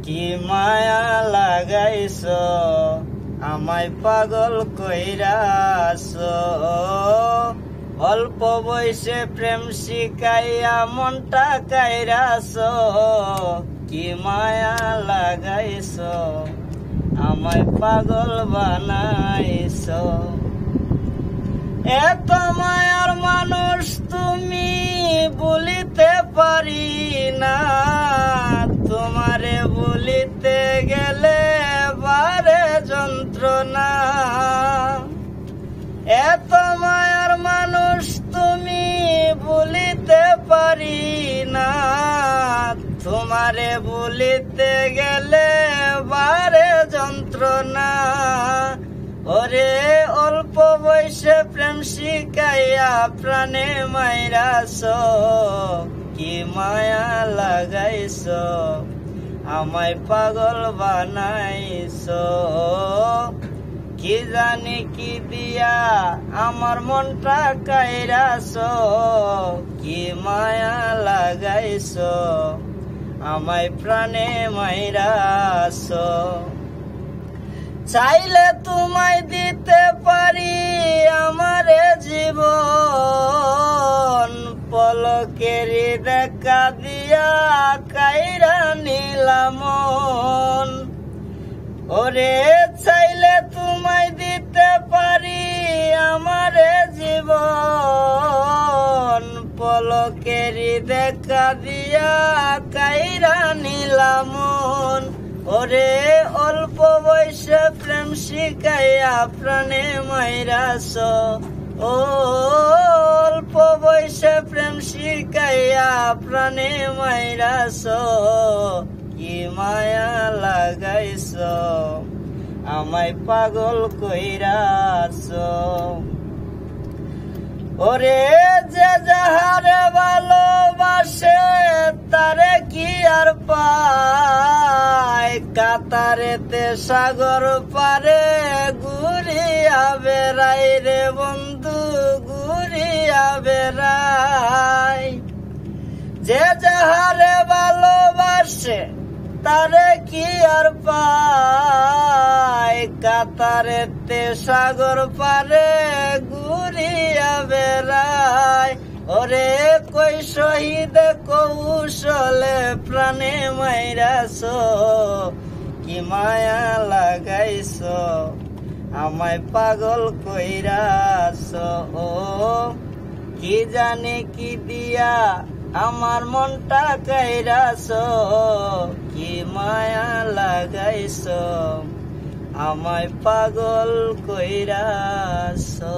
কি মায়া লাগাইছো আমায় পাগল কইরাছো অল্প বয়সে প্রেম শিখাইয়া মনটা কাইরাছো কি মায়া লাগাইছো আমায় পাগল বানাইছো এত মায়ার মানুষ তুমি বলিতে পারি না তোমারে বলিতে গেলে বারে যন্ত্রণা এত মায়ার মানুষ তুমি বলিতে পারি না তোমারে বলিতে গেলে বারে যন্ত্রণা ওরে অল্প বয়সে প্রেম শিখাইয়া প্রাণে মাইরাছো কি মায়া লাগাইছো আমায় পাগল বানাইছো কি জানি কি দিয়া আমার মনটা কাইরাছো কি মায়া লাগাইছো আমায় প্রাণে মাইরাছো চাইলে তোমায় দিতে পারি আমারে জীবন পলকের দেখা দিয়া কাইরা নিলাম ওরে চাইলে তোমায় দিতে পারি আমারে জীবন পলকের দেখা দিয়া কাইরা নিলাম ওরে অল্প বয়সে প্রেম শিখাইয়া প্রাণে মাইরাছো ও অল্প বয়সে প্রেম শিখাইয়া প্রাণে মাইরাছো কি মায়া লাগাইছো আমায় পাগল কইরাছো ওরে যে যাহারে ভালোবাসে তারে কি আর পায় কাতারেতে সাগর পারে ঘুরিয়া বেড়াই রে বন্ধু ঘুরিয়া বেড়াই যে যাহারে ভালোবাসে তারে কি আর পায় কাতারেতে সাগর পারে ঘুরিয়া বেড়াই ওরে কই শহীদ কৌশলে প্রাণে মাইরাছো কি মায়া লাগাইছো আমায় পাগল কইরাছো ও কি জানি কি দিয়া আমার মনটা কাইরাছো কি মায়া লাগাইছো আমায় পাগল কইরাছো।